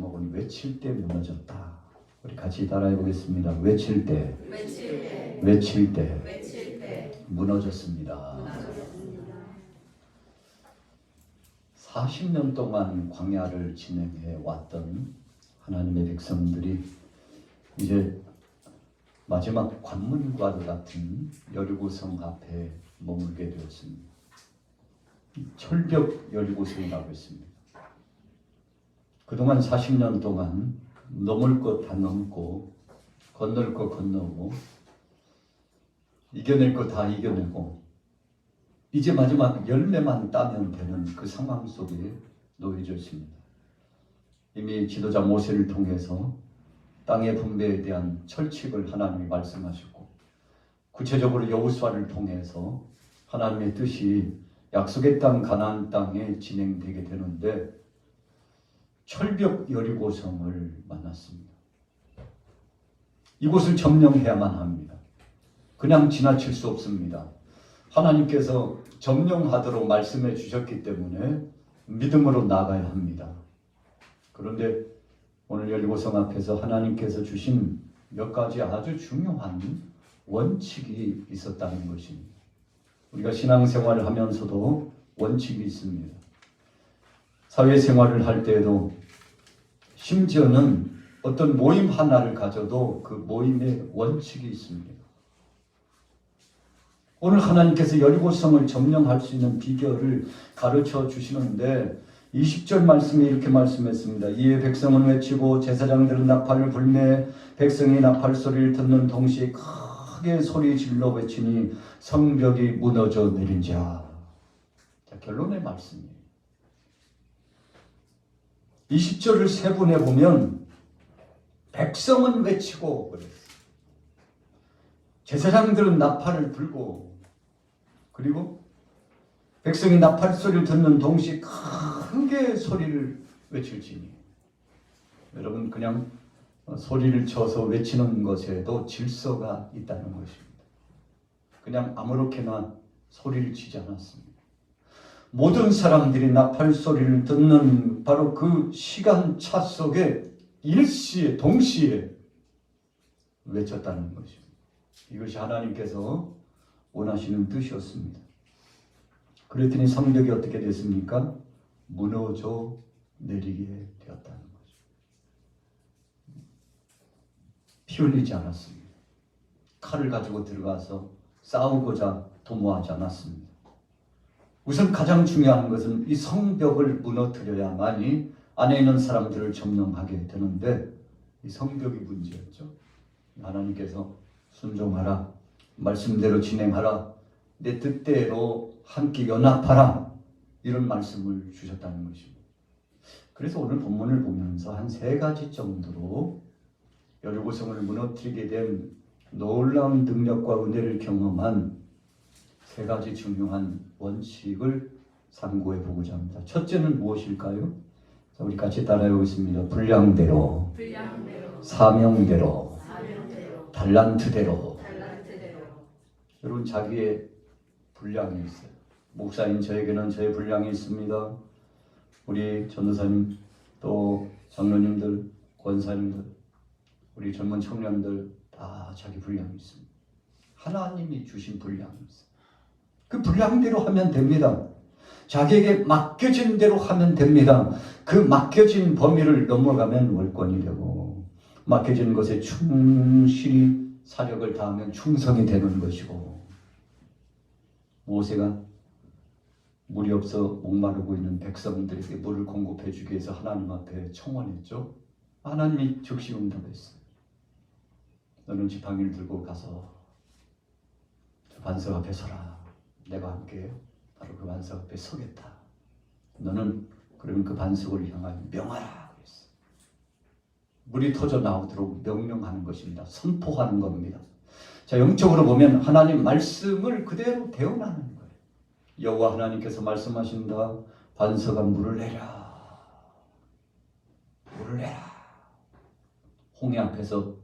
제목은 외칠 때 무너졌다. 우리 같이 따라해 보겠습니다. 외칠 때 무너졌습니다. 40년 동안 광야를 진행해 왔던 하나님의 백성들이 이제 마지막 관문과도 같은 여리고성 앞에 머물게 되었습니다. 철벽 여리고성이라고 했습니다. 그동안 40년 동안 넘을 것 다 넘고 건널 것 건너고 이겨낼 것 다 이겨내고 이제 마지막 열매만 따면 되는 그 상황 속에 놓여져 있습니다. 이미 지도자 모세를 통해서 땅의 분배에 대한 철칙을 하나님이 말씀하셨고 구체적으로 여호수아를 통해서 하나님의 뜻이 약속의 땅 가나안 땅에 진행되게 되는데 철벽 여리고성을 만났습니다. 이곳을 점령해야만 합니다. 그냥 지나칠 수 없습니다. 하나님께서 점령하도록 말씀해 주셨기 때문에 믿음으로 나가야 합니다. 그런데 오늘 여리고성 앞에서 하나님께서 주신 몇 가지 아주 중요한 원칙이 있었다는 것입니다. 우리가 신앙생활을 하면서도 원칙이 있습니다. 사회생활을 할 때에도 심지어는 어떤 모임 하나를 가져도 그 모임에 원칙이 있습니다. 오늘 하나님께서 여리고성을 점령할 수 있는 비결을 가르쳐 주시는데 20절 말씀에 이렇게 말씀했습니다. 이에 백성은 외치고 제사장들은 나팔을 불매 백성이 나팔 소리를 듣는 동시에 크게 소리 질러 외치니 성벽이 무너져 내린지라. 자, 결론의 말씀이에요. 20절을 세분해 보면 백성은 외치고 그랬어요. 제사장들은 나팔을 불고 그리고 백성이 나팔 소리를 듣는 동시에 크게 소리를 외칠지니. 여러분 그냥 소리를 쳐서 외치는 것에도 질서가 있다는 것입니다. 그냥 아무렇게나 소리를 치지 않았습니다. 모든 사람들이 나팔 소리를 듣는 바로 그 시간차 속에 일시에 동시에 외쳤다는 것입니다. 이것이 하나님께서 원하시는 뜻이었습니다. 그랬더니 성벽이 어떻게 됐습니까? 무너져 내리게 되었다는 거죠. 피 흘리지 않았습니다. 칼을 가지고 들어가서 싸우고자 도모하지 않았습니다. 우선 가장 중요한 것은 이 성벽을 무너뜨려야만이 안에 있는 사람들을 점령하게 되는데 이 성벽이 문제였죠. 하나님께서 순종하라, 말씀대로 진행하라, 내 뜻대로 함께 연합하라 이런 말씀을 주셨다는 것입니다. 그래서 오늘 본문을 보면서 한 3가지 정도로 여리고성을 무너뜨리게 된 놀라운 능력과 은혜를 경험한 3가지 중요한 원칙을 상고해 보고자 합니다. 첫째는 무엇일까요? 자, 우리 같이 따라해 보겠습니다. 분량대로, 사명대로, 달란트대로. 여러분 자기의 분량이 있어요. 목사인 저에게는 저의 분량이 있습니다. 우리 전도사님 또 장로님들, 권사님들, 우리 젊은 청년들 다 자기 분량이 있습니다. 하나님이 주신 분량이 있어요. 그 분량대로 하면 됩니다. 자기에게 맡겨진 대로 하면 됩니다. 그 맡겨진 범위를 넘어가면 월권이 되고 맡겨진 것에 충실히 사력을 다하면 충성이 되는 것이고 모세가 물이 없어 목마르고 있는 백성들에게 물을 공급해 주기 위해서 하나님 앞에 청원했죠. 하나님이 즉시 응답했어요. 너는 지팡이를 들고 가서 저 반석 앞에 서라. 내가 함께 바로 그 반석 앞에 서겠다. 너는 그러면 그 반석을 향하여 명하라 그랬어요. 물이 터져 나오도록 명령하는 것입니다. 선포하는 겁니다. 자, 영적으로 보면 하나님 말씀을 그대로 대언하는 거예요. 여호와 하나님께서 말씀하신다. 반석아 물을 내라. 물을 내라. 홍해 앞에서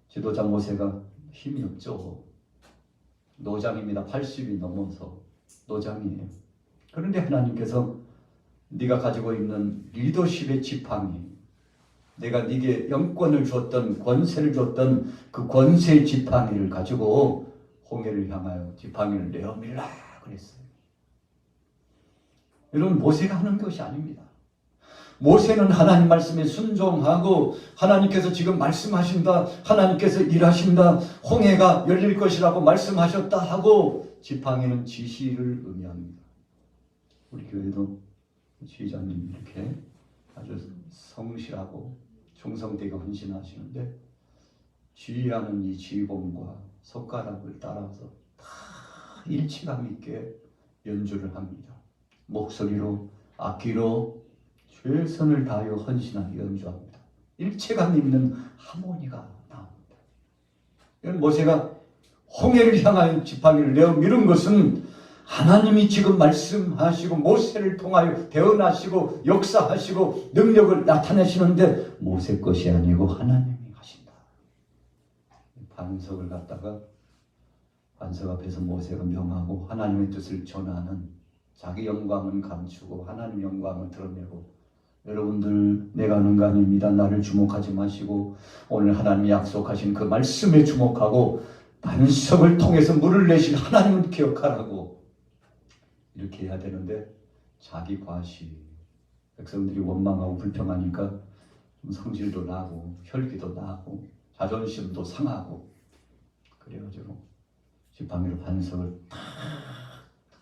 지도자 모세가 힘이 없죠. 노장입니다. 80이 넘어서 노장이에요. 그런데 하나님께서 네가 가지고 있는 리더십의 지팡이, 내가 네게 영권을 주었던, 권세를 주었던 그 권세 지팡이를 가지고 홍해를 향하여 지팡이를 내어 밀라 그랬어요. 여러분, 모세가 하는 것이 아닙니다. 모세는 하나님 말씀에 순종하고 하나님께서 지금 말씀하신다, 하나님께서 일하신다, 홍해가 열릴 것이라고 말씀하셨다 하고, 지팡이는 지시를 의미합니다. 우리 교회도 지휘자님 이렇게 아주 성실하고 충성되게 헌신하시는데, 지휘하는 이 지휘봉과 손가락을 따라서 다 일치감 있게 연주를 합니다. 목소리로, 악기로 최선을 다하여 헌신하게 연주합니다. 일체감 있는 하모니가 나옵니다. 모세가 홍해를 향하여 지팡이를 내어 미룬 것은 하나님이 지금 말씀하시고 모세를 통하여 대언하시고 역사하시고 능력을 나타내시는데 모세 것이 아니고 하나님이 하신다. 반석을 갖다가 반석 앞에서 모세가 명하고 하나님의 뜻을 전하는, 자기 영광은 감추고 하나님 영광을 드러내고, 여러분들 내가 하는 거 아닙니다. 나를 주목하지 마시고 오늘 하나님이 약속하신 그 말씀에 주목하고 반석을 통해서 물을 내신 하나님을 기억하라고 이렇게 해야 되는데, 자기 과시, 백성들이 원망하고 불평하니까 좀 성질도 나고 혈기도 나고 자존심도 상하고, 그래가지고 지팡이로 반석을 탁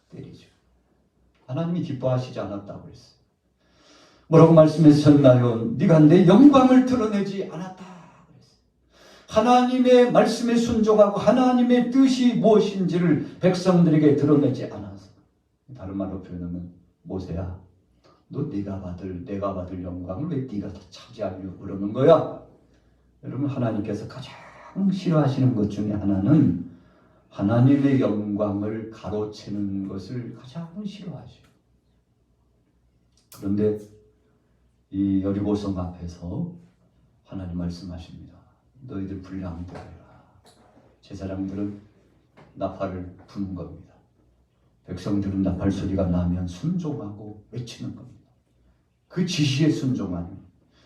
때리죠. 하나님이 기뻐하시지 않았다고 했어요. 뭐라고 말씀하셨나요? 네가 내 영광을 드러내지 않았다 그랬어요. 하나님의 말씀에 순종하고 하나님의 뜻이 무엇인지를 백성들에게 드러내지 않아서. 다른 말로 표현하면, 모세야, 너 내가 받을 영광을 왜 네가 다 차지하려고 그러는 거야? 여러분, 하나님께서 가장 싫어하시는 것 중에 하나는 하나님의 영광을 가로채는 것을 가장 싫어하셔요. 그런데 이 여리고성 앞에서 하나님 말씀하십니다. 너희들 분량대로 해라. 제사장들은 나팔을 부는 겁니다. 백성들은 나팔 소리가 나면 순종하고 외치는 겁니다. 그 지시에 순종하는,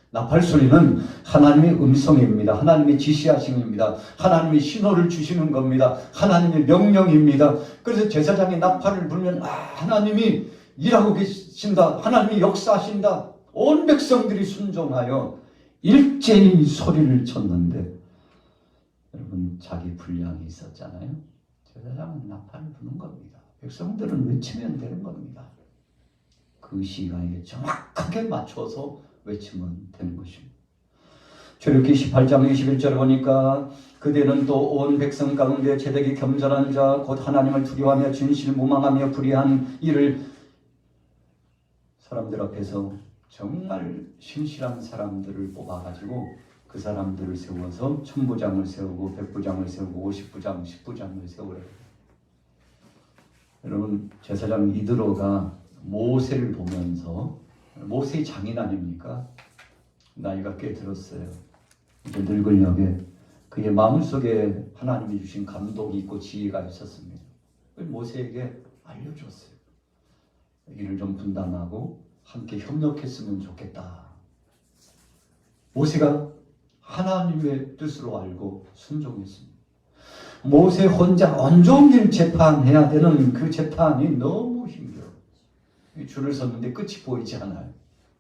나팔 소리는 하나님의 음성입니다. 하나님의 지시하심입니다. 하나님의 신호를 주시는 겁니다. 하나님의 명령입니다. 그래서 제사장이 나팔을 불면 하나님이 일하고 계신다, 하나님이 역사하신다. 온 백성들이 순종하여 일제히 소리를 쳤는데, 여러분, 자기 분량이 있었잖아요. 제사장은 나팔을 부는 겁니다. 백성들은 외치면 되는 겁니다. 그 시간에 정확하게 맞춰서 외치면 되는 것입니다. 출애굽기 18장 21절에 보니까 그대는 또 온 백성 가운데 제대기 겸손한 자 곧 하나님을 두려워하며 진실무망하며 불의한 일을, 사람들 앞에서 정말 신실한 사람들을 뽑아가지고 그 사람들을 세워서 천부장을 세우고 백부장을 세우고 50부장, 10부장을 세우래요. 여러분, 제사장 이드로가 모세를 보면서, 모세의 장인 아닙니까? 나이가 꽤 들었어요. 이제 늙은 역에 그의 마음속에 하나님이 주신 감동이 있고 지혜가 있었습니다. 모세에게 알려줬어요. 일을 좀 분담하고 함께 협력했으면 좋겠다. 모세가 하나님의 뜻으로 알고 순종했습니다. 모세 혼자 온종일 재판해야 되는 그 재판이 너무 힘들어요. 줄을 섰는데 끝이 보이지 않아요.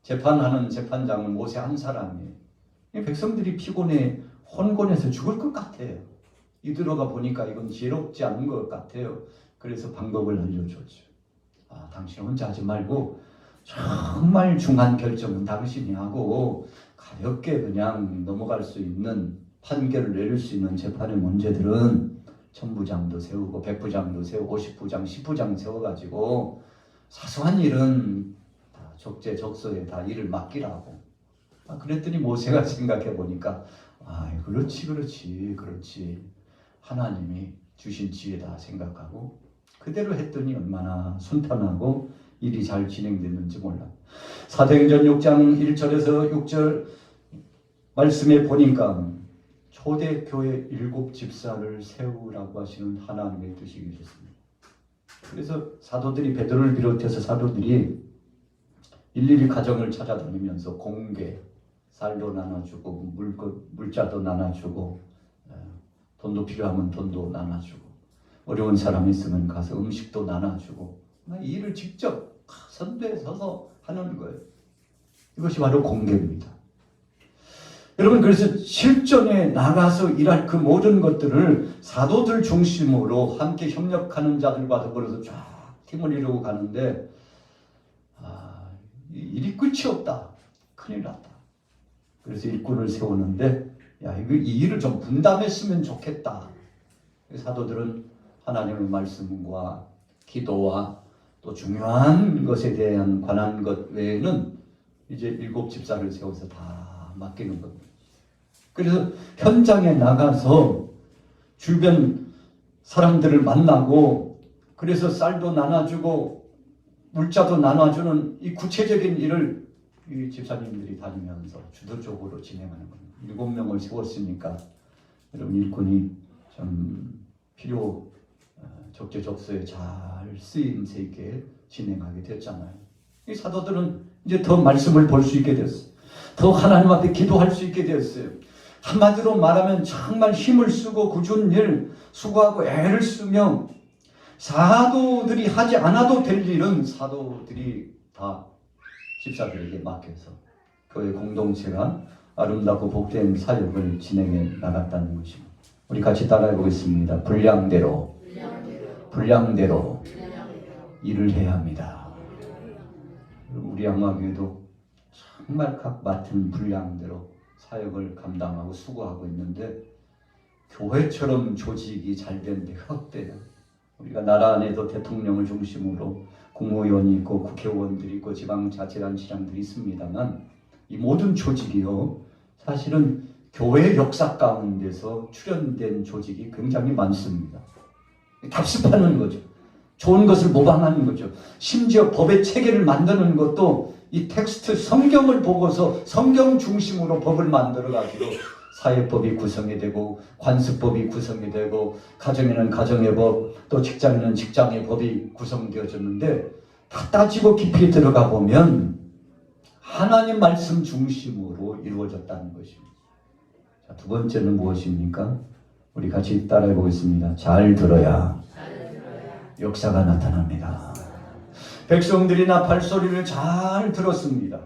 재판하는 재판장은 모세 한 사람이에요. 백성들이 피곤해 혼곤해서 죽을 것 같아요. 이들어가 보니까 이건 지혜롭지 않은 것 같아요. 그래서 방법을 알려줬죠. 당신 혼자 하지 말고 정말 중요한 결정은 당신이 하고 가볍게 그냥 넘어갈 수 있는, 판결을 내릴 수 있는 재판의 문제들은 천부장도 세우고 백부장도 세우고 50부장, 10부장 세워가지고 사소한 일은 다 적재적소에 다 일을 맡기라고. 그랬더니 모세가 생각해 보니까 그렇지 하나님이 주신 지혜다 생각하고 그대로 했더니 얼마나 순탄하고 일이 잘 진행됐는지 몰라. 사도행전 6장 1절에서 6절 말씀에 보니까 초대교회 7집사를 세우라고 하시는 하나님의 뜻이 계셨습니다. 그래서 사도들이, 베드로를 비롯해서 사도들이 일일이 가정을 찾아다니면서 공개, 쌀도 나눠주고 물자도 나눠주고 돈도 필요하면 돈도 나눠주고 어려운 사람이 있으면 가서 음식도 나눠주고 이 일을 직접 선두에 서서 하는 거예요. 이것이 바로 공개입니다. 여러분, 그래서 실전에 나가서 일할 그 모든 것들을 사도들 중심으로 함께 협력하는 자들과 더불어서 쫙 팀을 이루고 가는데 일이 끝이 없다. 큰일 났다. 그래서 일꾼을 세우는데 이 일을 좀 분담했으면 좋겠다. 사도들은 하나님의 말씀과 기도와 또 중요한 것에 대한 관한 것 외에는 이제 7 집사를 세워서 다 맡기는 겁니다. 그래서 현장에 나가서 주변 사람들을 만나고 그래서 쌀도 나눠주고 물자도 나눠주는 이 구체적인 일을 이 집사님들이 다니면서 주도적으로 진행하는 겁니다. 7명을 세웠으니까 여러분 일꾼이 좀 필요 적재적소에 잘 쓰임새 있게 진행하게 됐잖아요. 이 사도들은 이제 더 말씀을 볼 수 있게 됐어요. 더 하나님 앞에 기도할 수 있게 됐어요. 한마디로 말하면 정말 힘을 쓰고 꾸준히 일 수고하고 애를 쓰며 사도들이 하지 않아도 될 일은 사도들이 다 집사들에게 맡겨서 교회 공동체가 아름답고 복된 사역을 진행해 나갔다는 것입니다. 우리 같이 따라해 보겠습니다. 분량대로 일을 해야 합니다. 우리 양화교회도 정말 각 맡은 분량대로 사역을 감당하고 수고하고 있는데 교회처럼 조직이 잘 된 데가 없대요. 우리가 나라 안에도 대통령을 중심으로 국무위원이 있고 국회의원들이 있고 지방자치단체장들이 있습니다만 이 모든 조직이요 사실은 교회 역사 가운데서 출현된 조직이 굉장히 많습니다. 답습하는 거죠. 좋은 것을 모방하는 거죠. 심지어 법의 체계를 만드는 것도 이 텍스트 성경을 보고서 성경 중심으로 법을 만들어가지고 사회법이 구성이 되고 관습법이 구성이 되고 가정에는 가정의 법 또 직장에는 직장의 법이 구성되어졌는데 다 따지고 깊이 들어가 보면 하나님 말씀 중심으로 이루어졌다는 것입니다. 자, 두 번째는 무엇입니까? 우리 같이 따라해 보겠습니다. 잘 들어야 역사가 나타납니다. 백성들이 나팔 소리를 잘 들었습니다.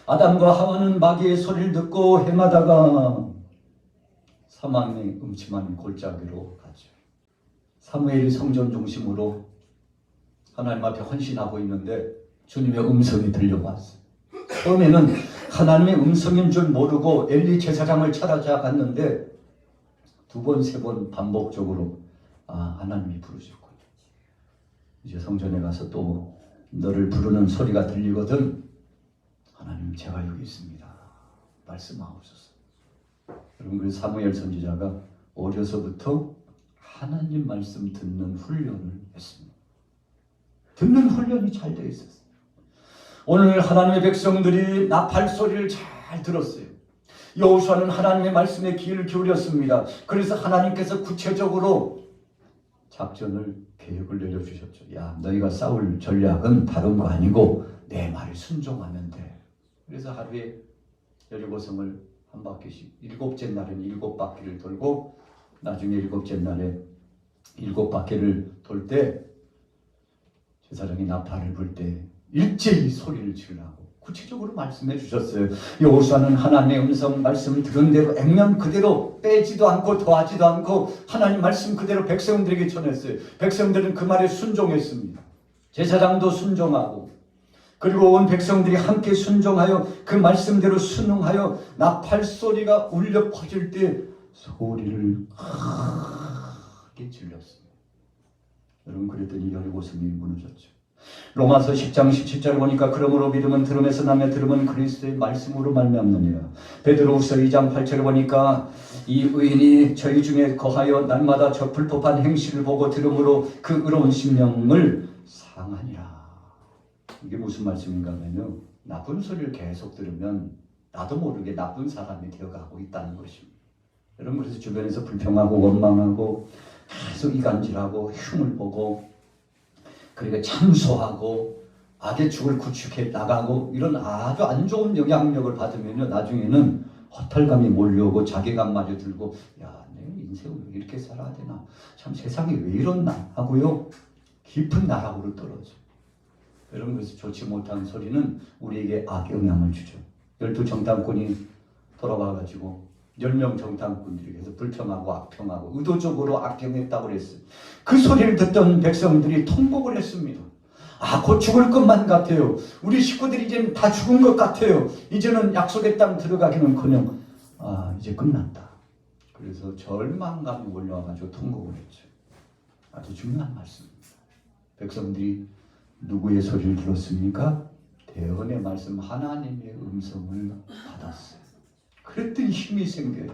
아담과 하와는 마귀의 소리를 듣고 헤매다가 사망의 음침한 골짜기로 갔죠. 사무엘이 성전 중심으로 하나님 앞에 헌신하고 있는데 주님의 음성이 들려왔어요. 처음에는 하나님의 음성인 줄 모르고 엘리 제사장을 찾아갔는데 2번, 3번 반복적으로 하나님이 부르셨군요. 이제 성전에 가서 또 너를 부르는 소리가 들리거든 하나님 제가 여기 있습니다. 말씀하옵소서. 여러분 그래서 사무엘 선지자가 어려서부터 하나님 말씀 듣는 훈련을 했습니다. 듣는 훈련이 잘 되어 있었어요. 오늘 하나님의 백성들이 나팔 소리를 잘 들었어요. 여호수아는 하나님의 말씀에 귀를 기울였습니다. 그래서 하나님께서 구체적으로 작전을 계획을 내려주셨죠. 야, 너희가 싸울 전략은 다른 거 아니고 내 말을 순종하면 돼. 그래서 하루에 여리고성을 한 바퀴씩 7째 날은 7바퀴를 돌고 나중에 7째 날에 7바퀴를 돌 때 제사장이 나팔을 불 때 일제히 소리를 지르라고 구체적으로 말씀해 주셨어요. 여호수아는 하나님의 음성 말씀 들은 대로 액면 그대로 빼지도 않고 더하지도 않고 하나님 말씀 그대로 백성들에게 전했어요. 백성들은 그 말에 순종했습니다. 제사장도 순종하고 그리고 온 백성들이 함께 순종하여 그 말씀대로 순응하여 나팔 소리가 울려 퍼질 때 소리를 크게 질렀습니다. 여러분 그랬더니 여리고성이 무너졌죠. 로마서 10장 17절 보니까 그러므로 믿음은 들음에서 나며 들음은 그리스도의 말씀으로 말미암느니라. 베드로후서 2장 8절을 보니까 이 의인이 저희 중에 거하여 날마다 저 불법한 행실을 보고 들음으로 그 의로운 심령을 상하니라. 이게 무슨 말씀인가 하면요, 나쁜 소리를 계속 들으면 나도 모르게 나쁜 사람이 되어가고 있다는 것입니다. 여러분 그래서 주변에서 불평하고 원망하고 계속 이간질하고 흉을 보고 그러니까 참소하고 악의 축을 구축해 나가고 이런 아주 안 좋은 영향력을 받으면요, 나중에는 허탈감이 몰려오고 자괴감마저 들고, 야, 내 인생을 왜 이렇게 살아야 되나, 참 세상이 왜 이렇나 하고요, 깊은 나락으로 떨어져. 여러분, 그래서 좋지 못한 소리는 우리에게 악영향을 주죠. 12 정탐꾼이 돌아와가지고 10명 정탐꾼들이 계속 불평하고 악평하고 의도적으로 악평했다고 그랬어요. 그 소리를 듣던 백성들이 통곡을 했습니다. 아, 곧 죽을 것만 같아요. 우리 식구들이 이제는 다 죽은 것 같아요. 이제는 약속의 땅 들어가기는커녕 이제 끝났다. 그래서 절망감이 올라와가지고 통곡을 했죠. 아주 중요한 말씀입니다. 백성들이 누구의 소리를 들었습니까? 대언의 말씀, 하나님의 음성을 받았어요. 그랬더니 힘이 생겨요.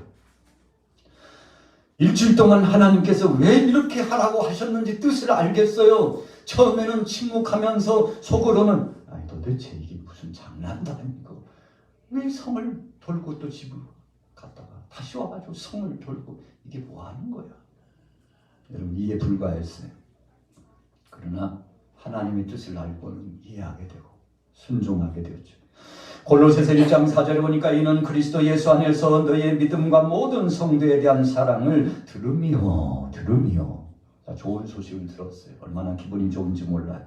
일주일 동안 하나님께서 왜 이렇게 하라고 하셨는지 뜻을 알겠어요. 처음에는 침묵하면서 속으로는 아니 도대체 이게 무슨 장난도 아니고 왜 성을 돌고 또 집으로 갔다가 다시 와가지고 성을 돌고 이게 뭐 하는 거야. 여러분, 이해 불가했어요. 그러나 하나님의 뜻을 알고는 이해하게 되고 순종하게 되었죠. 골로새서 1장 4절에 보니까 이는 그리스도 예수 안에서 너희의 믿음과 모든 성도에 대한 사랑을 들으며 좋은 소식을 들었어요. 얼마나 기분이 좋은지 몰라요.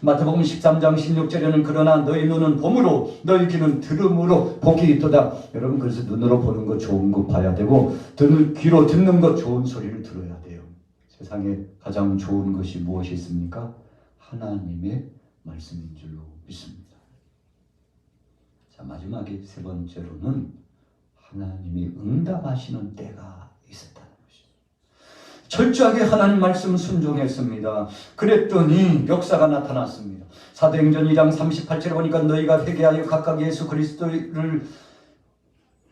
마태복음 13장 16절에는 그러나 너희 눈은 봄으로 너희 귀는 들음으로 복이 있도다. 여러분, 그래서 눈으로 보는 거 좋은 거 봐야 되고 귀로 듣는 거 좋은 소리를 들어야 돼요. 세상에 가장 좋은 것이 무엇이 있습니까? 하나님의 말씀인 줄로 믿습니다. 자, 마지막에 세 번째로는 하나님이 응답하시는 때가 있었다는 것입니다. 철저하게 하나님 말씀 순종했습니다. 그랬더니 역사가 나타났습니다. 사도행전 2장 38절에 보니까 너희가 회개하여 각각 예수 그리스도를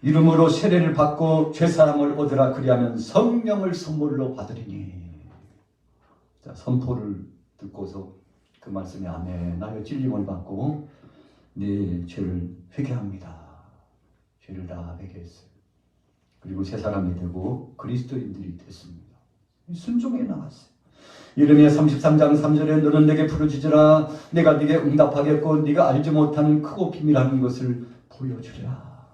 이름으로 세례를 받고 죄사함을 얻으라. 그리하면 성령을 선물로 받으리니. 자, 선포를 듣고서 그 말씀에 아멘 하여 찔림을 받고 네 죄를 회개합니다. 죄를 다 회개했어요. 그리고 새 사람이 되고 그리스도인들이 됐습니다. 순종해 나갔어요. 예레미야 33장 3절에 너는 내게 부르짖으라. 내가 네게 응답하겠고 네가 알지 못하는 크고 비밀한 것을 보여주랴.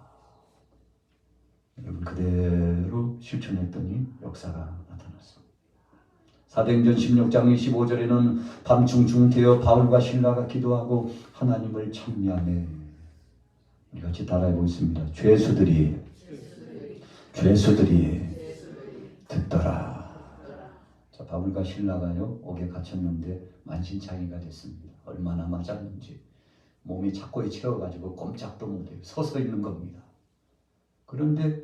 여러분, 그대로 실천했더니 역사가 나타났습니다. 사도행전 16장 25절에는 밤중중 되어 바울과 실라가 기도하고 하나님을 찬미하며, 우리 같이 따라해 보겠습니다. 죄수들이 듣더라. 자, 바울과 실라가요 옥에 갇혔는데 만신창이가 됐습니다. 얼마나 맞았는지 몸이 착고에 채워가지고 꼼짝도 못해요. 서서 있는 겁니다. 그런데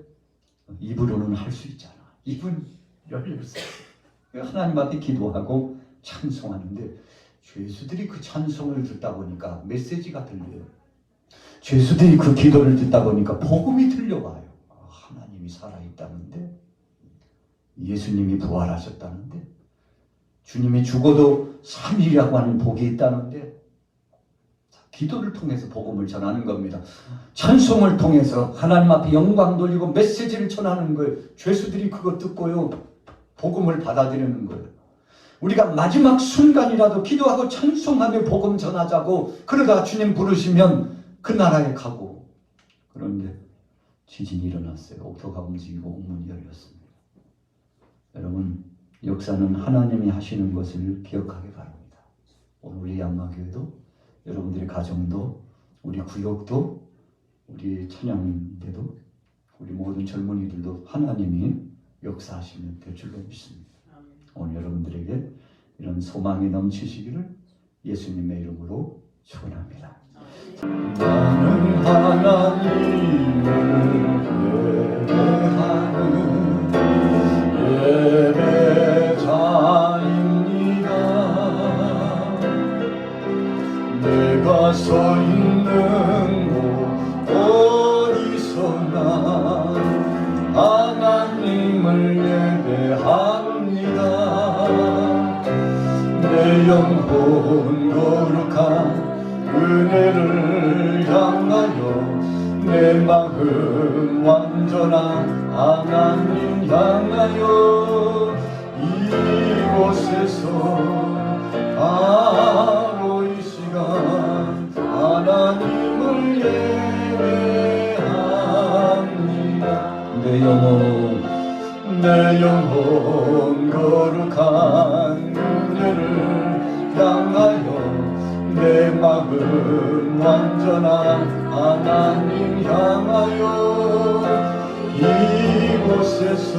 입으로는 할 수 있잖아. 입은 열렸어요. 하나님 앞에 기도하고 찬송하는데 죄수들이 그 찬송을 듣다 보니까 메시지가 들려요. 죄수들이 그 기도를 듣다 보니까 복음이 들려와요. 하나님이 살아있다는데, 예수님이 부활하셨다는데, 주님이 죽어도 3일이라고 하는 복이 있다는데, 기도를 통해서 복음을 전하는 겁니다. 찬송을 통해서 하나님 앞에 영광 돌리고 메시지를 전하는 거예요. 죄수들이 그거 듣고요 복음을 받아들이는 거예요. 우리가 마지막 순간이라도 기도하고 찬송하며 복음 전하자고 그러다 주님 부르시면 그 나라에 가고. 그런데 지진이 일어났어요. 옥토가 움직이고 옥문이 열렸습니다. 여러분, 역사는 하나님이 하시는 것을 기억하기 바랍니다. 오늘 우리 양마교회도, 여러분들의 가정도, 우리 구역도, 우리 찬양대도, 우리 모든 젊은이들도 하나님이 역사하시면 될 줄로 믿습니다. 오늘 여러분들에게 이런 소망이 넘치시기를 예수님의 이름으로 축원합니다. 나는 하나님을 예배하는 예배자입니다. 내가 서 있는 곳 어디서나 하나님을 예배합니다. 내 영혼 거룩한 은혜를 향하여 내 마음 완전한 하나님 향하여 이곳에서 바로 이 시간 내 영혼 거룩한 그녀를 향하여 내 마음 완전한 하나님 향하여 이곳에서